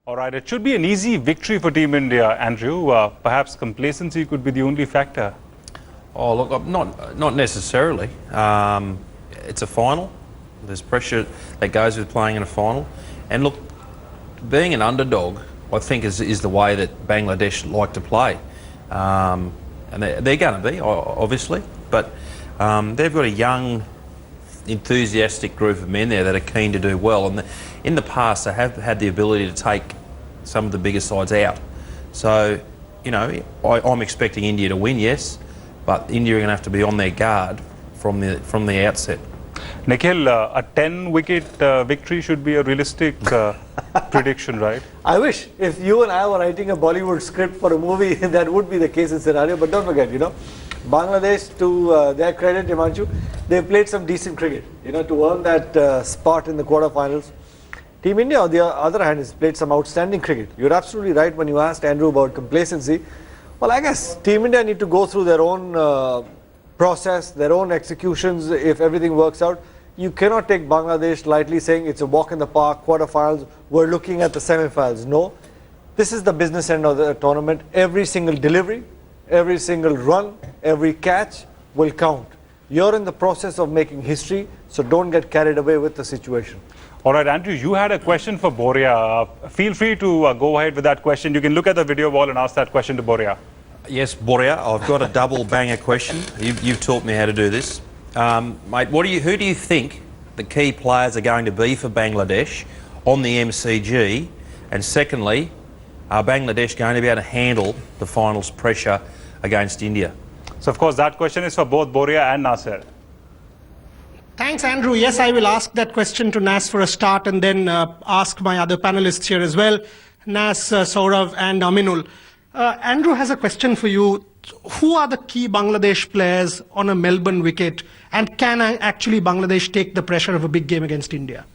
All right, it should be an easy victory for Team India, Andrew. Perhaps complacency could be the only factor. Oh, look, not necessarily. It's a final. There's pressure that goes with playing in a final. And look, being an underdog, I think, is the way that Bangladesh like to play. And they're going to be, obviously. But they've got a young, enthusiastic group of men there that are keen to do well. And in the past, they have had the ability to take some of the bigger sides out. So, you know, I'm expecting India to win, yes, but India are going to have to be on their guard from the outset. Nikhil, a 10-wicket victory should be a realistic prediction, right? I wish if you and I were writing a Bollywood script for a movie, that would be the case and scenario. But don't forget, you know, Bangladesh, to their credit, Himanshu, they've played some decent cricket, you know, to earn that spot in the quarterfinals. Team India, on the other hand, has played some outstanding cricket. You're absolutely right when you asked Andrew about complacency. Well, I guess Team India need to go through their own process, their own executions if everything works out. You cannot take Bangladesh lightly saying it's a walk in the park, quarterfinals, we're looking at the semifinals. No, this is the business end of the tournament. Every single delivery, every single run, every catch will count. You're in the process of making history, so don't get carried away with the situation. All right, Andrew, you had a question for Boria. Feel free to go ahead with that question. You can look at the video wall and ask that question to Boria. Yes, Boria, I've got a double banger question. You've taught me how to do this. Mate, who do you think the key players are going to be for Bangladesh on the MCG? And secondly, are Bangladesh going to be able to handle the finals pressure against India? So, of course, that question is for both Boria and Nasser. Thanks, Andrew. Yes, I will ask that question to Nas for a start and then ask my other panelists here as well, Nas, Sourav and Aminul. Andrew has a question for you. Who are the key Bangladesh players on a Melbourne wicket, and can actually Bangladesh take the pressure of a big game against India?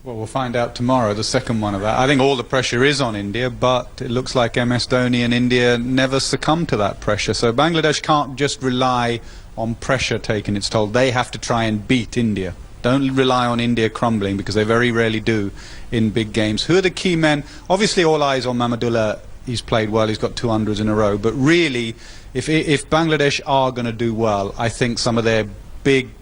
Well, we'll find out tomorrow, the second one of that. I think all the pressure is on India, but it looks like MS Dhoni and India never succumb to that pressure. So Bangladesh can't just rely on pressure taking its toll. They have to try and beat India. Don't rely on India crumbling, because they very rarely do in big games. Who are the key men? Obviously all eyes on Mahmudullah. He's played well, he's got 200s in a row, but really if Bangladesh are going to do well, I think some of their big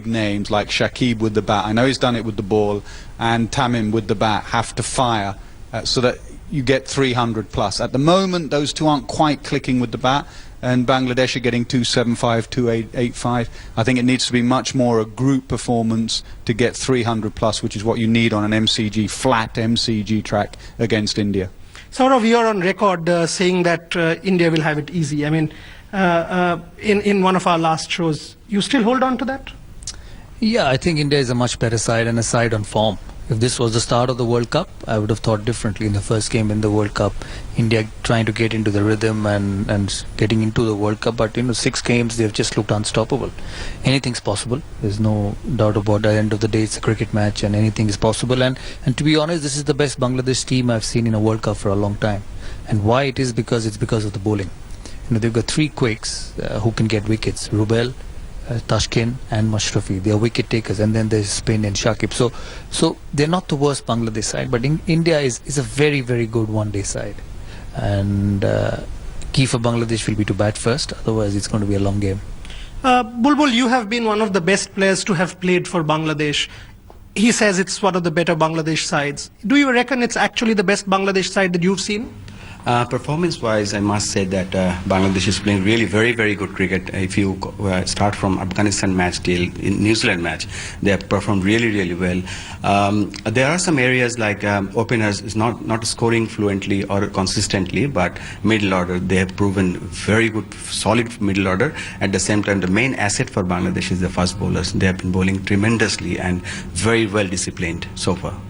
names like Shakib with the bat, I know he's done it with the ball, and Tamim with the bat have to fire so that you get 300 plus. At the moment those two aren't quite clicking with the bat, and Bangladesh are getting 275, 285. I think it needs to be much more a group performance to get 300 plus, which is what you need on an MCG, flat MCG track against India. Sourav, you're on record saying that India will have it easy. I mean, in one of our last shows, you still hold on to that? Yeah, I think India is a much better side and a side on form. If this was the start of the World Cup, I would have thought differently in the first game in the World Cup. India trying to get into the rhythm and getting into the World Cup, but 6 games they've just looked unstoppable. Anything's possible. There's no doubt about it. At the end of the day, it's a cricket match and anything is possible. And to be honest, this is the best Bangladesh team I've seen in a World Cup for a long time. And why it is because it's because of the bowling. They've got 3 quicks who can get wickets. Rubel, Tashkin and Mashrafi, they are wicket takers, and then there's Spain and Shakib. So they're not the worst Bangladesh side, but India is a very, very good one-day side. And key for Bangladesh will be to bat first, otherwise it's going to be a long game. Bulbul, you have been one of the best players to have played for Bangladesh. He says it's one of the better Bangladesh sides. Do you reckon it's actually the best Bangladesh side that you've seen? Performance-wise, I must say that Bangladesh is playing really very, very good cricket. If you start from Afghanistan match till in New Zealand match, they have performed really, really well. There are some areas like openers is not scoring fluently or consistently, but middle order, they have proven very good, solid middle order. At the same time, the main asset for Bangladesh is the fast bowlers. They have been bowling tremendously and very well disciplined so far.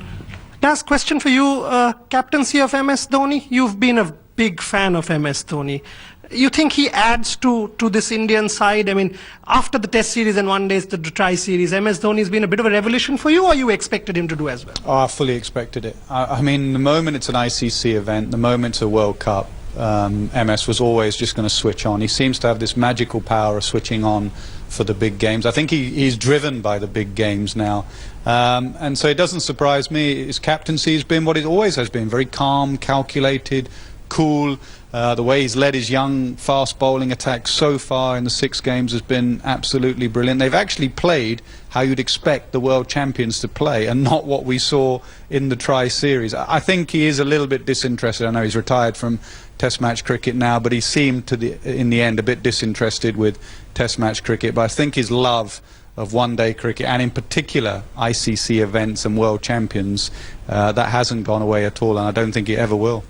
Last question for you, captaincy of MS Dhoni. You've been a big fan of MS Dhoni. You think he adds to this Indian side? I mean, after the Test series and one days, the Tri series, MS Dhoni has been a bit of a revolution for you, or you expected him to do as well? Oh, I fully expected it. I mean, the moment it's an ICC event, the moment it's a World Cup, MS was always just going to switch on. He seems to have this magical power of switching on for the big games. I think he's driven by the big games now. And so it doesn't surprise me. His captaincy has been what it always has been, very calm, calculated, cool. The way he's led his young, fast bowling attack so far in the 6 games has been absolutely brilliant. They've actually played how you'd expect the world champions to play and not what we saw in the tri-series. I think he is a little bit disinterested. I know he's retired from Test match cricket now, but he seemed in the end a bit disinterested with Test match cricket. But I think his love of one-day cricket, and in particular ICC events and world champions, that hasn't gone away at all, and I don't think it ever will.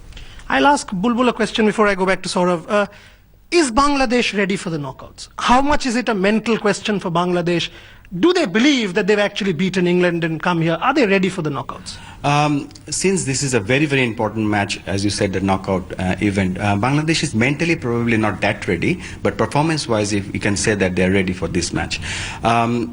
I'll ask Bulbul a question before I go back to Sourav. Is Bangladesh ready for the knockouts? How much is it a mental question for Bangladesh? Do they believe that they've actually beaten England and come here? Are they ready for the knockouts? Since this is a very, very important match, as you said, the knockout event, Bangladesh is mentally probably not that ready, but performance-wise, if you can say that they are ready for this match. In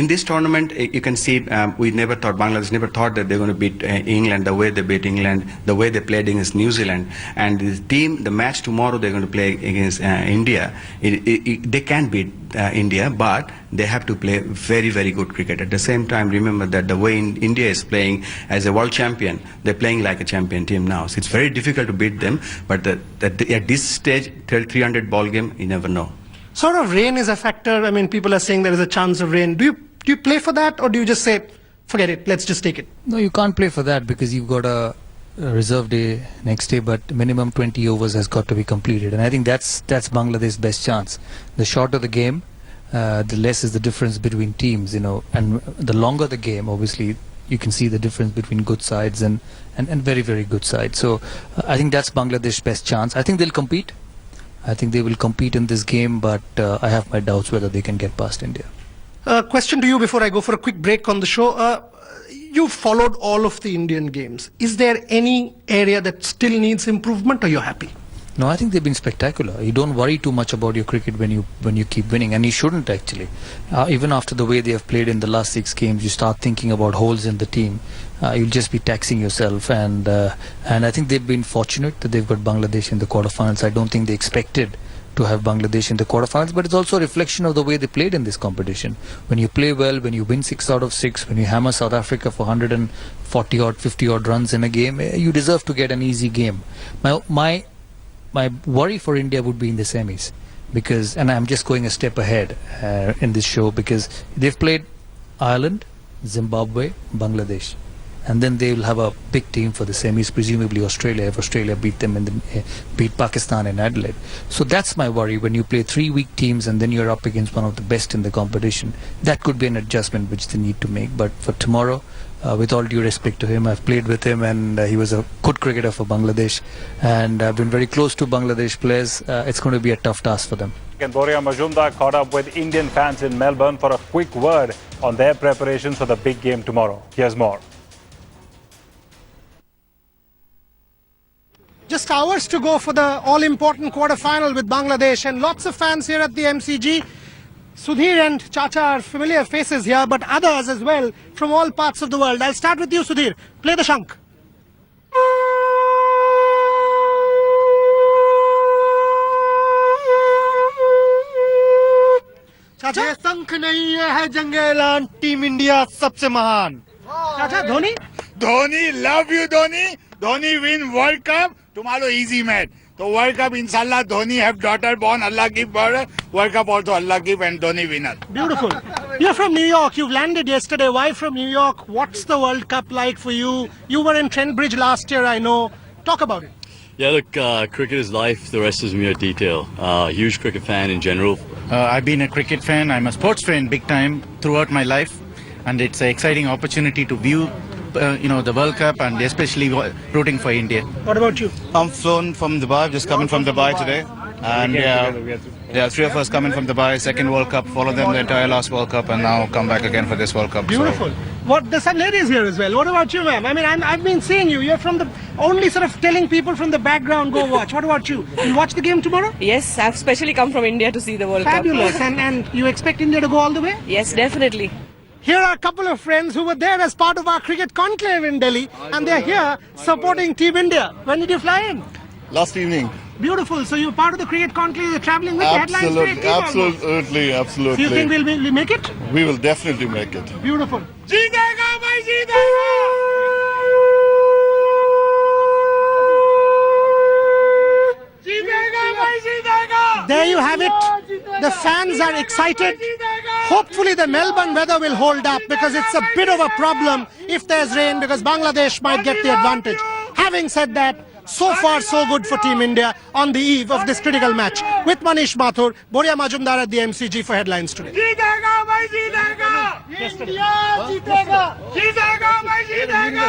this tournament, you can see Bangladesh never thought that they're going to beat England the way they beat England, the way they played against New Zealand. And the match tomorrow they're going to play against India. They can beat India, but they have to play very, very good cricket. At the same time, remember that the way India is playing as a world champion, they're playing like a champion team now. So it's very difficult to beat them, but at this stage, 300 ball game, you never know. Sort of rain is a factor. I mean, people are saying there is a chance of rain. Do you play for that, or do you just say, forget it, let's just take it? No, you can't play for that because you've got a reserve day next day, but minimum 20 overs has got to be completed, and I think that's Bangladesh's best chance. The shorter the game, the less is the difference between teams, and the longer the game, obviously you can see the difference between good sides and very, very good sides. So I think that's Bangladesh's best chance. I think they'll compete. I think they will compete in this game, but I have my doubts whether they can get past India. Question to you before I go for a quick break on the show. You've followed all of the Indian games. Is there any area that still needs improvement, or you're happy? No, I think they've been spectacular. You don't worry too much about your cricket when you keep winning, and you shouldn't actually. Even after the way they have played in the last 6 games, you start thinking about holes in the team. You'll just be taxing yourself, and I think they've been fortunate that they've got Bangladesh in the quarterfinals. I don't think they expected to have Bangladesh in the quarterfinals, but it's also a reflection of the way they played in this competition. When you play well, when you win 6 out of 6, when you hammer South Africa for 140 odd, 50 odd runs in a game, you deserve to get an easy game. My worry for India would be in the semis, because, and I'm just going a step ahead in this show, because they've played Ireland, Zimbabwe, Bangladesh, and then they will have a big team for the semis, presumably Australia, if Australia beat them and beat Pakistan in Adelaide. So that's my worry. When you play 3 weak teams and then you're up against one of the best in the competition, that could be an adjustment which they need to make. But for tomorrow, with all due respect to him, I've played with him, and he was a good cricketer for Bangladesh, and I've been very close to Bangladesh players. It's going to be a tough task for them. And Boria Majumdar caught up with Indian fans in Melbourne for a quick word on their preparations for the big game tomorrow. Here's more. Just hours to go for the all-important quarter-final with Bangladesh, and lots of fans here at the MCG. Sudhir and Chacha are familiar faces here, but others as well from all parts of the world. I'll start with you, Sudhir. Play the shank. Chacha? ये शंख नहीं है जंग ऐलान team India सबसे महान. Chacha, Dhoni? Dhoni, love you Dhoni. Dhoni win World Cup. Tomorrow easy match. So World Cup inshallah Dhoni have daughter born, Allah give birth. World Cup also Allah give, and Dhoni winner. Beautiful. You're from New York. You've landed yesterday. Why from New York? What's the World Cup like for you? You were in Trent Bridge last year, I know. Talk about it. Yeah, look, cricket is life. The rest is mere detail. Huge cricket fan in general. I've been a cricket fan. I'm a sports fan big time throughout my life, and it's an exciting opportunity to view the World Cup, and especially rooting for India. What about you? I'm flown from Dubai, just coming from Dubai today. And yeah, 3 of us coming from Dubai, second World Cup, followed them the entire last World Cup, and now come back again for this World Cup. Beautiful. So. What, there's some ladies here as well. What about you, ma'am? I mean, I've been seeing you. You're from the only sort of telling people from the background, go watch. What about you? You watch the game tomorrow? Yes, I've specially come from India to see the World Fabulous. Cup. Fabulous. And you expect India to go all the way? Yes, definitely. Here are a couple of friends who were there as part of our cricket conclave in Delhi, and they're here supporting Team India. When did you fly in? last evening. Beautiful. So you're part of the cricket conclave, you're traveling with the headlines today, team almost. Absolutely. So you think we'll make it? We will definitely make it. Beautiful. जीतेगा भाई जीतेगा जीतेगा भाई जीतेगा There you have it. The fans are excited. Hopefully the Melbourne weather will hold up because it's a bit of a problem if there's rain because Bangladesh might get the advantage. Having said that, so far so good for Team India on the eve of this critical match. With Manish Mathur, Boria Majumdar at the MCG for headlines today. जीतेगा भाई जीतेगा India जीतेगा जीतेगा भाई जीतेगा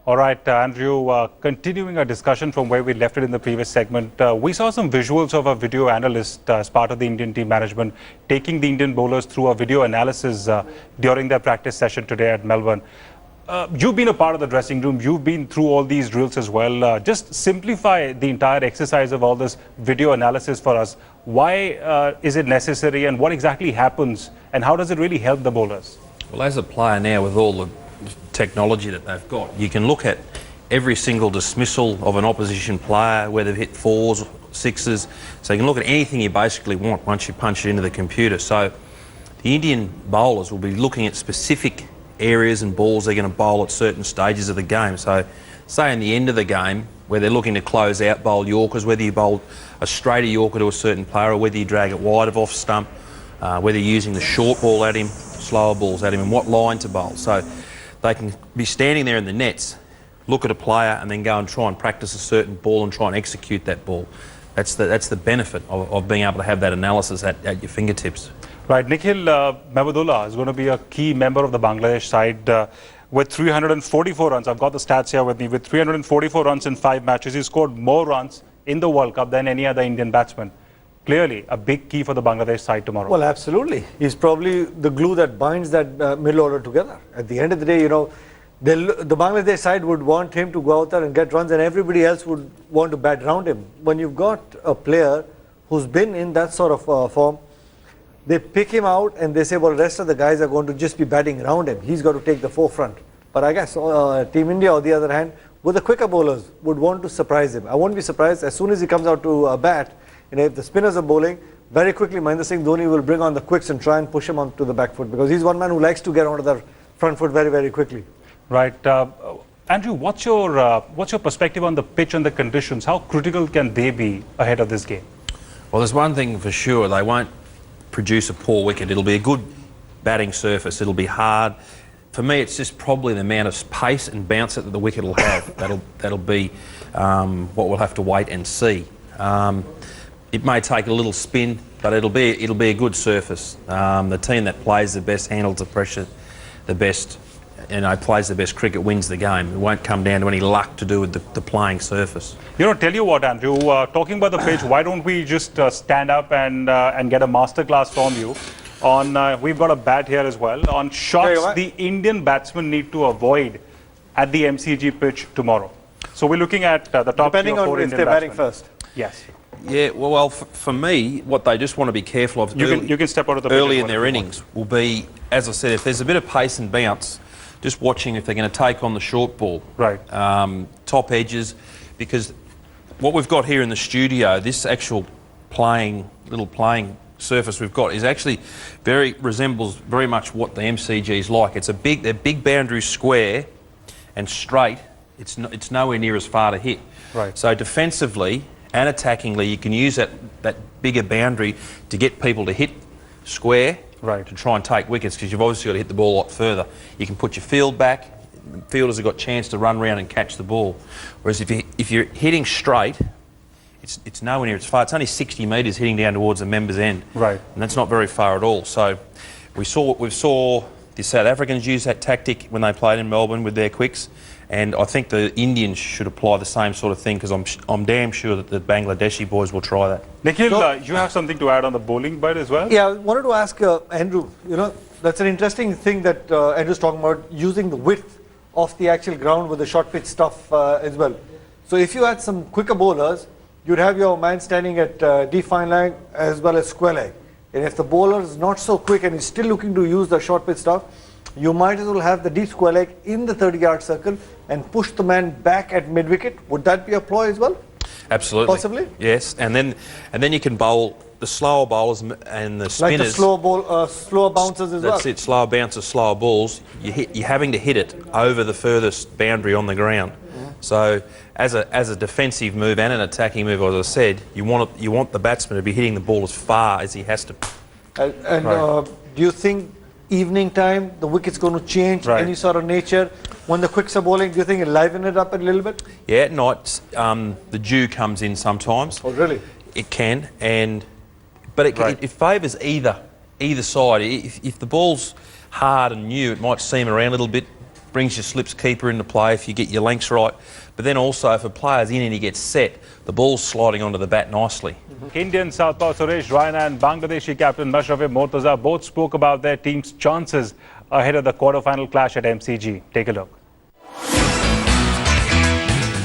All right, Andrew, continuing our discussion from where we left it in the previous segment, we saw some visuals of a video analyst as part of the Indian team management taking the Indian bowlers through a video analysis during their practice session today at Melbourne. You've been a part of the dressing room, you've been through all these drills as well. Just simplify the entire exercise of all this video analysis for us. Why is it necessary and what exactly happens and how does it really help the bowlers? Well, as a player now with all the technology that they've got, you can look at every single dismissal of an opposition player, where they've hit fours, sixes, so you can look at anything you basically want once you punch it into the computer. So the Indian bowlers will be looking at specific areas and balls they're going to bowl at certain stages of the game. So say in the end of the game where they're looking to close out bowl Yorkers, whether you bowl a straighter Yorker to a certain player or whether you drag it wide of off stump, whether you're using the short ball at him, slower balls at him, and what line to bowl. So they can be standing there in the nets, look at a player and then go and try and practice a certain ball and try and execute that ball. That's the benefit of being able to have that analysis at your fingertips. Right, Nikhil Mehbudullah is going to be a key member of the Bangladesh side with 344 runs. I've got the stats here with me. With 344 runs in 5 matches, he scored more runs in the World Cup than any other Indian batsman. Clearly, a big key for the Bangladesh side tomorrow. Well, absolutely. He's probably the glue that binds that middle order together. At the end of the day, you know, the Bangladesh side would want him to go out there and get runs and everybody else would want to bat around him. When you've got a player who's been in that sort of form, they pick him out and they say, well, the rest of the guys are going to just be batting around him. He's got to take the forefront. But I guess Team India, on the other hand, with the quicker bowlers, would want to surprise him. I won't be surprised as soon as he comes out to bat. You know, if the spinners are bowling, very quickly Mahendra Singh Dhoni will bring on the quicks and try and push him onto the back foot because he's one man who likes to get onto the front foot very, very quickly. Right. Andrew, what's your perspective on the pitch and the conditions? How critical can they be ahead of this game? Well, there's one thing for sure, they won't produce a poor wicket. It'll be a good batting surface. It'll be hard. For me, it's just probably the amount of pace and bounce that the wicket will have. That'll be what we'll have to wait and see. It may take a little spin, but it'll be a good surface. The team that plays the best, handles the pressure the best, plays the best cricket wins the game. It won't come down to any luck to do with the playing surface. You know, tell you what, Andrew, talking about the pitch, why don't we just stand up and get a masterclass from you on, we've got a bat here as well, on shots the Indian batsmen need to avoid at the MCG pitch tomorrow. So we're looking at the top Depending 3 or 4 on if Indian they're batting batsmen. first. Yes. Yeah, well, for me, what they just want to be careful of you can step out of the early in their innings will be, as I said, if there's a bit of pace and bounce, just watching if they're going to take on the short ball. Right. Top edges, because what we've got here in the studio, this actual little playing surface we've got is actually resembles very much what the MCG is like. They're big boundary square and straight. It's nowhere near as far to hit. Right. So defensively and attackingly, you can use that bigger boundary to get people to hit square, right, to try and take wickets, because you've obviously got to hit the ball a lot further. You can put your field back. Fielders have got a chance to run around and catch the ball. Whereas if you're hitting straight, it's nowhere near as far. It's only 60 metres hitting down towards the members' end. Right. And that's not very far at all. So we saw the South Africans use that tactic when they played in Melbourne with their quicks. And I think the Indians should apply the same sort of thing, because I'm damn sure that the Bangladeshi boys will try that. Nikhil, you have something to add on the bowling bit as well? Yeah, I wanted to ask Andrew, you know, that's an interesting thing that Andrew's talking about, using the width of the actual ground with the short pitch stuff as well. So if you had some quicker bowlers, you'd have your man standing at deep fine leg as well as square leg. And if the bowler is not so quick and is still looking to use the short pitch stuff, you might as well have the deep square leg in the 30-yard circle and push the man back at mid-wicket. Would that be a ploy as well? Absolutely. Possibly? Yes, and then you can bowl the slower bowlers and the spinners. Like the slower bouncers as well. That's it, slower bouncers, slower balls. You're having to hit it over the furthest boundary on the ground. So as a defensive move and an attacking move, as I said, you want the batsman to be hitting the ball as far as he has to. Do you think evening time the wicket's going to change any sort of nature when the quicks are bowling? Do you think it'll liven it up a little bit? Yeah, at night the dew comes in sometimes. Oh, really? It can, but it favours either side. If the ball's hard and new, it might seam around a little bit, brings your slips keeper into play if you get your lengths right. But then also, if a player's in and he gets set, the ball's sliding onto the bat nicely. Indian southpaw Suresh Raina and Bangladeshi captain Mashrafe Mortaza both spoke about their team's chances ahead of the quarter-final clash at MCG. Take a look.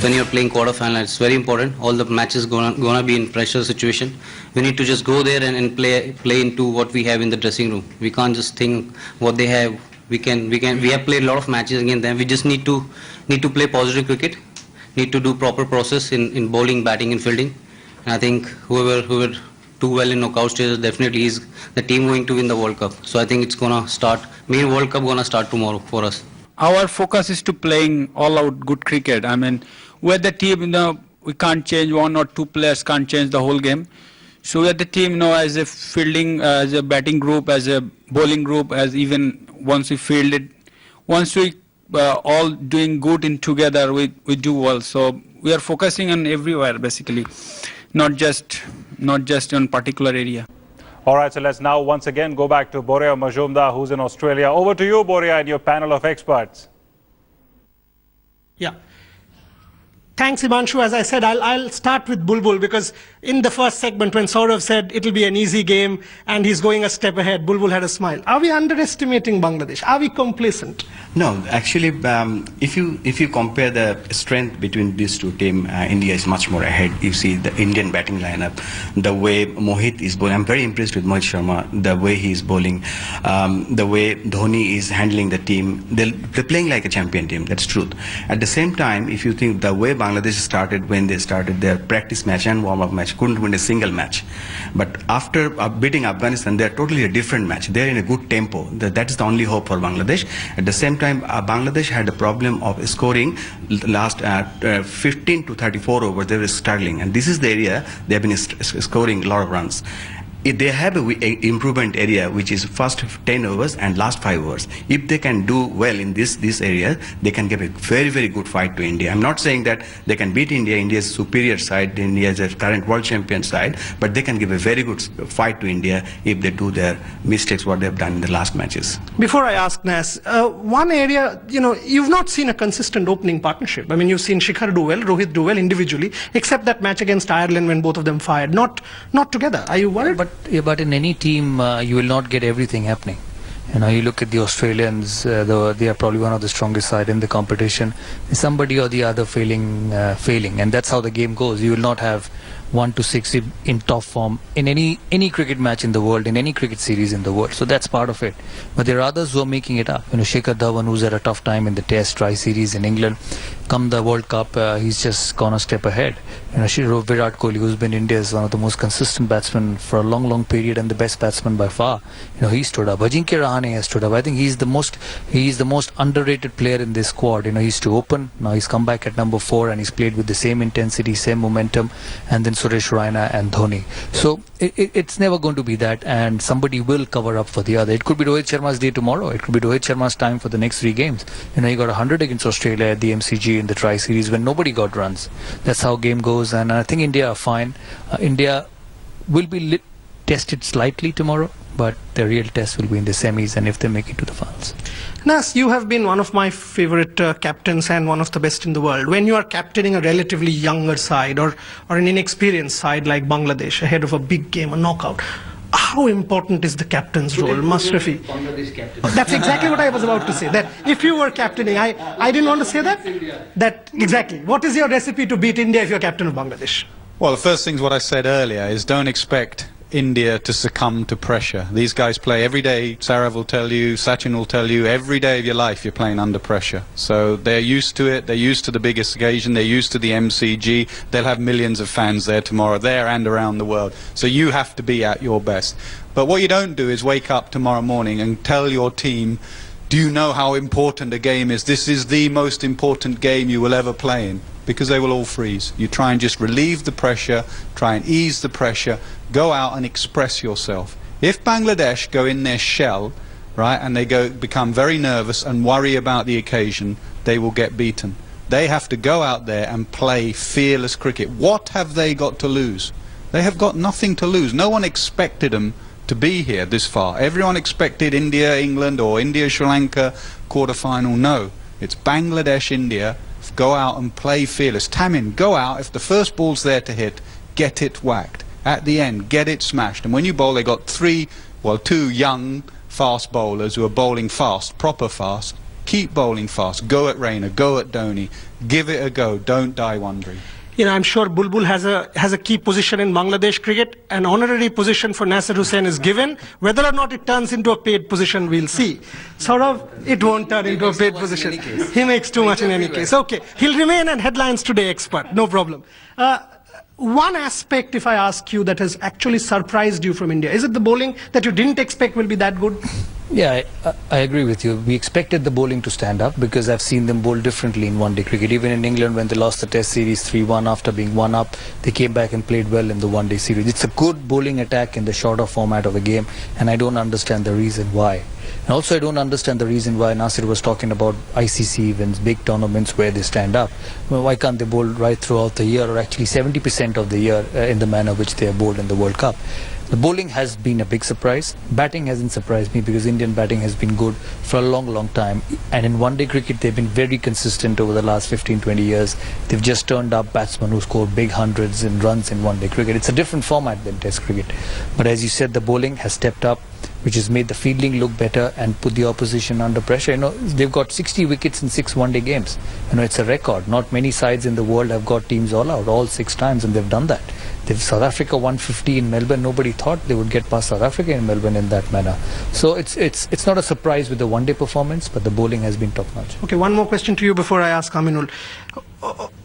When you're playing quarter-final, it's very important. All the matches gonna be in pressure situation. We need to just go there and play into what we have in the dressing room. We can't just think what they have. We have played a lot of matches against them. We just need to play positive cricket. Need to do proper process in bowling, batting, and fielding. And I think whoever do well in knockout stages definitely is the team going to win the World Cup. So I think it's gonna start. Main World Cup gonna start tomorrow for us. Our focus is to playing all-out good cricket. I mean, we're the team, we can't change one or two players, can't change the whole game. So we're the team, as a fielding, as a batting group, as a bowling group, as even once we fielded, once we all doing good in together, we do well. So we are focusing on everywhere, basically, not just on particular area. All right, so let's now once again go back to Borea Majumdar, who's in Australia. Over to you, Borea, and your panel of experts. Yeah. Thanks, Himanshu. As I said, I'll start with Bulbul because in the first segment when Sourav said it'll be an easy game and he's going a step ahead, Bulbul had a smile. Are we underestimating Bangladesh? Are we complacent? No, actually, if you compare the strength between these two teams, India is much more ahead. You see the Indian batting lineup, the way Mohit is bowling. I'm very impressed with Mohit Sharma, the way he is bowling, the way Dhoni is handling the team. They're playing like a champion team. That's truth. At the same time, if you think the way Bangladesh started when they started their practice match and warm-up match, couldn't win a single match. But after beating Afghanistan, they're totally a different match. They're in a good tempo. That is the only hope for Bangladesh. At the same time, Bangladesh had a problem of scoring last 15 to 34 overs. They were struggling, and this is the area they have been scoring a lot of runs. They have an improvement area which is first 10 overs and last 5 overs. If they can do well in this area, they can give a very, very good fight to India. I'm not saying that they can beat India. India is superior side. India is a current world champion side, but they can give a very good fight to India if they do their mistakes what they've done in the last matches. Before I ask Nas, one area, you've not seen a consistent opening partnership. I mean, you've seen Shikhar do well, Rohit do well individually, except that match against Ireland when both of them fired. Not together. Are you worried? But in any team, you will not get everything happening. You look at the Australians, they are probably one of the strongest side in the competition. Somebody or the other failing, and that's how the game goes. You will not have 1 to 6 in top form in any cricket match in the world, in any cricket series in the world. So that's part of it. But there are others who are making it up. Shikhar Dhawan, who's had a tough time in the Test tri-series in England. Come the World Cup, he's just gone a step ahead. Virat Kohli, who's been India's one of the most consistent batsmen for a long period and the best batsman by far. He stood up. Ajinkya Rahane has stood up. I think he's the most underrated player in this squad. He used to open. Now he's come back at number 4 and he's played with the same intensity, same momentum, and then Suresh Raina and Dhoni. So it's never going to be that, and somebody will cover up for the other. It could be Rohit Sharma's day tomorrow. It could be Rohit Sharma's time for the next 3 games. He got 100 against Australia at the MCG in the tri-series when nobody got runs. That's how game goes, and I think India are fine. India will be tested slightly tomorrow, but the real test will be in the semis and if they make it to the finals. Nas, you have been one of my favorite captains and one of the best in the world. When you are captaining a relatively younger side or an inexperienced side like Bangladesh ahead of a big game, a knockout, how important is the captain's role, Mashrafe? That's exactly what I was about to say. That if you were captaining, I didn't want to say that. That exactly. What is your recipe to beat India if you're captain of Bangladesh? Well, the first thing is what I said earlier is don't expect India to succumb to pressure. These guys play every day. Sourav will tell you, Sachin will tell you, every day of your life you're playing under pressure. So they're used to it. They're used to the biggest occasion. They're used to the MCG. They'll have millions of fans there tomorrow, there and around the world. So you have to be at your best. But what you don't do is wake up tomorrow morning and tell your team, do you know how important a game is? This is the most important game you will ever play in. Because they will all freeze. You try and just relieve the pressure, try and ease the pressure, go out and express yourself. If Bangladesh go in their shell, right, and they become very nervous and worry about the occasion, they will get beaten. They have to go out there and play fearless cricket. What have they got to lose? They have got nothing to lose. No one expected them to be here this far. Everyone expected India, England, or India, Sri Lanka quarter-final. No, it's Bangladesh, India. Go out and play fearless. Tamin, go out. If the first ball's there to hit, get it whacked. At the end, get it smashed. And when you bowl, they got two young fast bowlers who are bowling fast, proper fast. Keep bowling fast. Go at Raina, go at Dhoni. Give it a go. Don't die wondering. You know, I'm sure Bulbul has a key position in Bangladesh cricket. An honorary position for Nasser Hussain is given. Whether or not it turns into a paid position, we'll see. Sourav, it won't turn into a paid position. He makes too much in any case. Okay, he'll remain an Headlines Today expert, no problem. One aspect, if I ask you, that has actually surprised you from India, is it the bowling that you didn't expect will be that good? Yeah, I agree with you. We expected the bowling to stand up because I've seen them bowl differently in one-day cricket. Even in England, when they lost the Test series 3-1 after being 1-up, they came back and played well in the one-day series. It's a good bowling attack in the shorter format of a game, and I don't understand the reason why. And also, I don't understand the reason why Nasir was talking about ICC events, big tournaments where they stand up. Well, why can't they bowl right throughout the year, or actually 70% of the year in the manner which they have bowled in the World Cup? The bowling has been a big surprise. Batting hasn't surprised me because Indian batting has been good for a long time. And in one-day cricket, they've been very consistent over the last 15-20 years. They've just turned up batsmen who score big hundreds and runs in one-day cricket. It's a different format than Test cricket. But as you said, the bowling has stepped up, which has made the fielding look better and put the opposition under pressure. You know, they've got 60 wickets in 6 one-day games. You know, it's a record. Not many sides in the world have got teams all out, all 6 times, and they've done that. South Africa 150 in Melbourne. Nobody thought they would get past South Africa in Melbourne in that manner. So it's not a surprise with the one-day performance, but the bowling has been top-notch. Okay, one more question to you before I ask Aminul.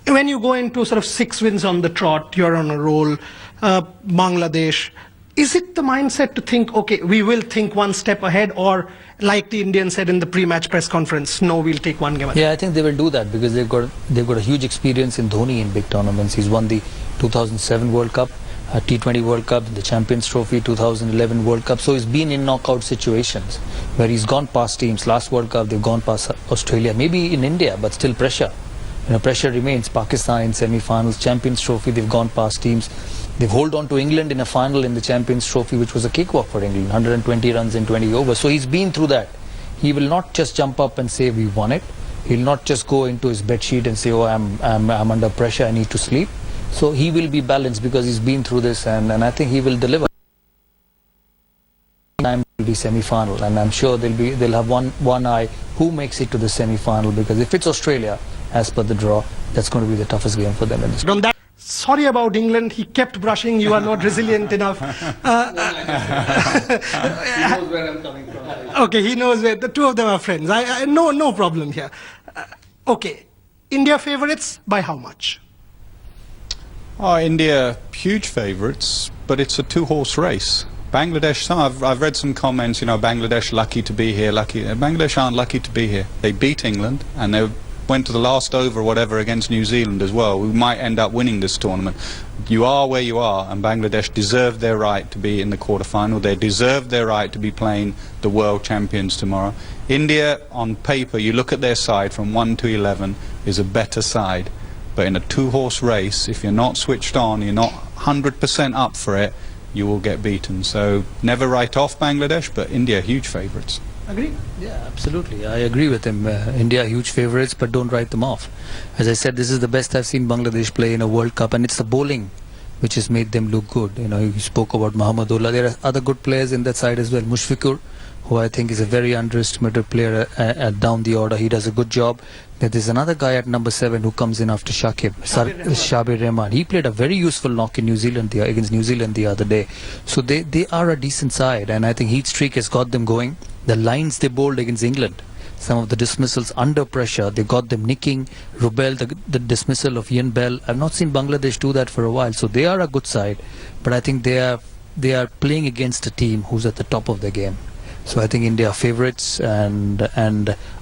When you go into sort of 6 wins on the trot, you're on a roll, Bangladesh, is it the mindset to think, okay, we will think one step ahead, or like the Indians said in the pre-match press conference, no, we'll take one game ahead? Yeah, I think they will do that because they've got a huge experience in Dhoni in big tournaments. He's won the 2007 World Cup, T20 World Cup, the Champions Trophy, 2011 World Cup. So he's been in knockout situations where he's gone past teams. Last World Cup, they've gone past Australia, maybe in India, but still pressure. You know, pressure remains. Pakistan in semi-finals, Champions Trophy, they've gone past teams. They've held on to England in a final in the Champions Trophy, which was a cakewalk for England, 120 runs in 20 overs. So he's been through that. He will not just jump up and say, we won it. He'll not just go into his bedsheet and say, oh, I'm under pressure, I need to sleep. So he will be balanced because he's been through this, and I think he will deliver. Time will be semi-final, and I'm sure they'll have one eye who makes it to the semi-final, because if it's Australia, as per the draw, that's going to be the toughest game for them in this. From that, sorry about England, he kept brushing, you are not resilient enough. He knows where I'm coming from. Okay, he knows where, the two of them are friends. No problem here. Okay, India favourites by how much? Oh, India, huge favourites, but it's a 2-horse race. Bangladesh, I've read some comments, you know, Bangladesh lucky to be here, Bangladesh aren't lucky to be here. They beat England, and they went to the last over or whatever against New Zealand as well. We might end up winning this tournament. You are where you are, and Bangladesh deserve their right to be in the quarter-final. They deserve their right to be playing the world champions tomorrow. India, on paper, you look at their side from 1 to 11, is a better side. But in a 2-horse race, if you're not switched on, you're not 100% up for it, you will get beaten. So never write off Bangladesh, but India, huge favourites. Agree? Yeah, absolutely. I agree with him. India, huge favourites, but don't write them off. As I said, this is the best I've seen Bangladesh play in a World Cup, and it's the bowling which has made them look good. You know, you spoke about Mohammedullah. There are other good players in that side as well. Mushfiqur, who I think is a very underestimated player down the order. He does a good job. There's another guy at number 7 who comes in after Shakib, Shabir Rahman. He played a very useful knock in New Zealand against New Zealand the other day. So they are a decent side, and I think heat streak has got them going. The lines they bowled against England, some of the dismissals under pressure, they got them nicking. Rubel, the dismissal of Ian Bell. I've not seen Bangladesh do that for a while. So they are a good side, but I think they are playing against a team who's at the top of the game. So I think India are favourites, and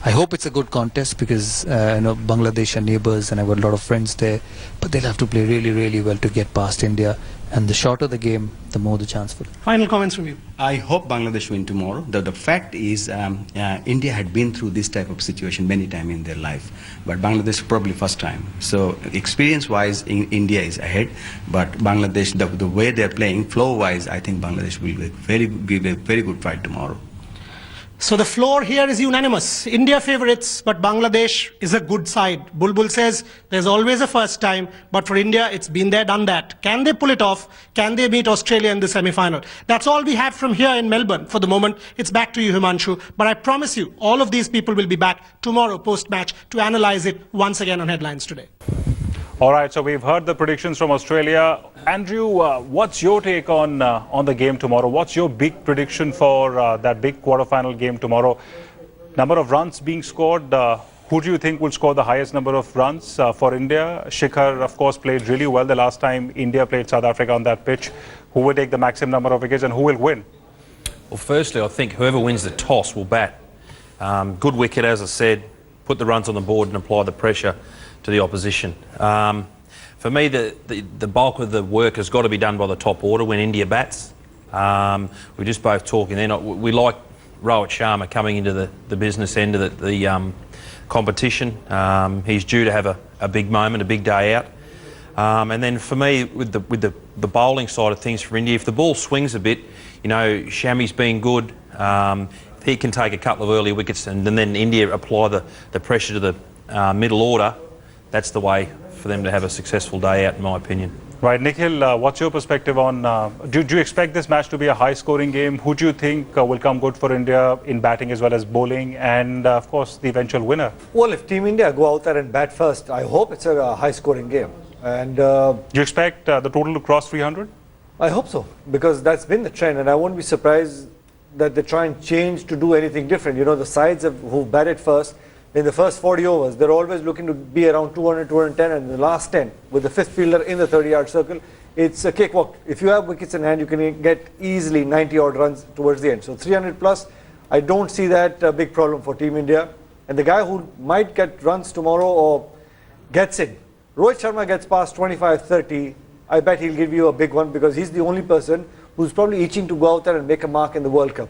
I hope it's a good contest because Bangladesh are neighbours and I've got a lot of friends there. But they'll have to play really, really well to get past India. And the shorter the game, the more the chance for them. Final comments from you. I hope Bangladesh win tomorrow. The fact is, India had been through this type of situation many times in their life, but Bangladesh probably first time. So experience-wise, India is ahead, but Bangladesh, the way they're playing, flow-wise, I think Bangladesh will give a very good fight tomorrow. So the floor here is unanimous. India favourites, but Bangladesh is a good side. Bulbul says there's always a first time, but for India, it's been there, done that. Can they pull it off? Can they beat Australia in the semi-final? That's all we have from here in Melbourne. For the moment, it's back to you, Himanshu. But I promise you, all of these people will be back tomorrow post-match to analyse it once again on Headlines Today. All right, so we've heard the predictions from Australia. Andrew, what's your take on the game tomorrow? What's your big prediction for that big quarter-final game tomorrow? Number of runs being scored. Who do you think will score the highest number of runs for India? Shikhar, of course, played really well the last time India played South Africa on that pitch. Who will take the maximum number of wickets and who will win? Well, firstly, I think whoever wins the toss will bat. Good wicket, as I said, put the runs on the board and apply the pressure to the opposition. For me, the bulk of the work has got to be done by the top order when India bats. We're just both talking there. We like Rohit Sharma coming into the business end of the competition. He's due to have a big moment, a big day out. And then for me, with the bowling side of things for India, if the ball swings a bit, Shami's been good. He can take a couple of early wickets, and then India apply the pressure to the middle order. That's the way for them to have a successful day out, in my opinion. Right, Nikhil, what's your perspective on, do you expect this match to be a high-scoring game? Who do you think will come good for India in batting as well as bowling? And, of course, the eventual winner? Well, if Team India go out there and bat first, I hope it's a high-scoring game. And do you expect the total to cross 300? I hope so, because that's been the trend, and I won't be surprised that they try and change to do anything different. The sides who batted first, in the first 40 overs, they're always looking to be around 200, 210, and in the last 10, with the fifth fielder in the 30-yard circle, it's a cakewalk. If you have wickets in hand, you can get easily 90-odd runs towards the end. So 300 plus, I don't see that big problem for Team India. And the guy who might get runs tomorrow or gets in, Rohit Sharma gets past 25-30, I bet he'll give you a big one because he's the only person who's probably itching to go out there and make a mark in the World Cup.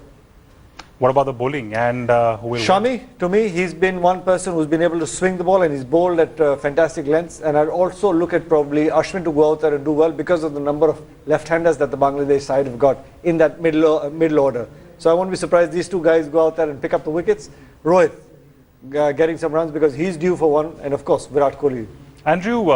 What about the bowling and who will Shami, to me, he's been one person who's been able to swing the ball and he's bowled at fantastic lengths. And I'd also look at probably Ashwin to go out there and do well because of the number of left-handers that the Bangladesh side have got in that middle order. So I won't be surprised these two guys go out there and pick up the wickets. Rohit getting some runs because he's due for one, and of course Virat Kohli. Andrew,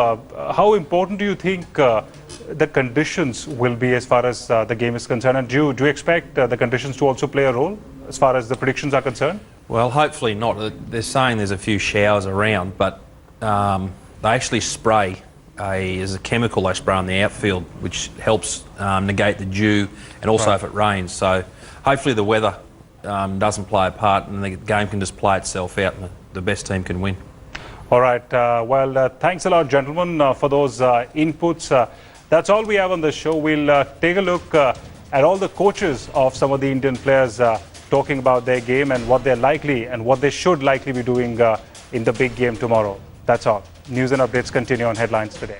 how important do you think the conditions will be as far as the game is concerned? And do you expect the conditions to also play a role as far as the predictions are concerned? Well, hopefully not. They're saying there's a few showers around, but they actually spray there's a chemical they spray on the outfield which helps negate the dew, and also if it rains. So hopefully the weather doesn't play a part and the game can just play itself out and the best team can win. All right. Thanks a lot, gentlemen, for those inputs. That's all we have on the show. We'll take a look at all the coaches of some of the Indian players talking about their game and what they're likely and what they should likely be doing in the big game tomorrow. That's all. News and updates continue on Headlines Today.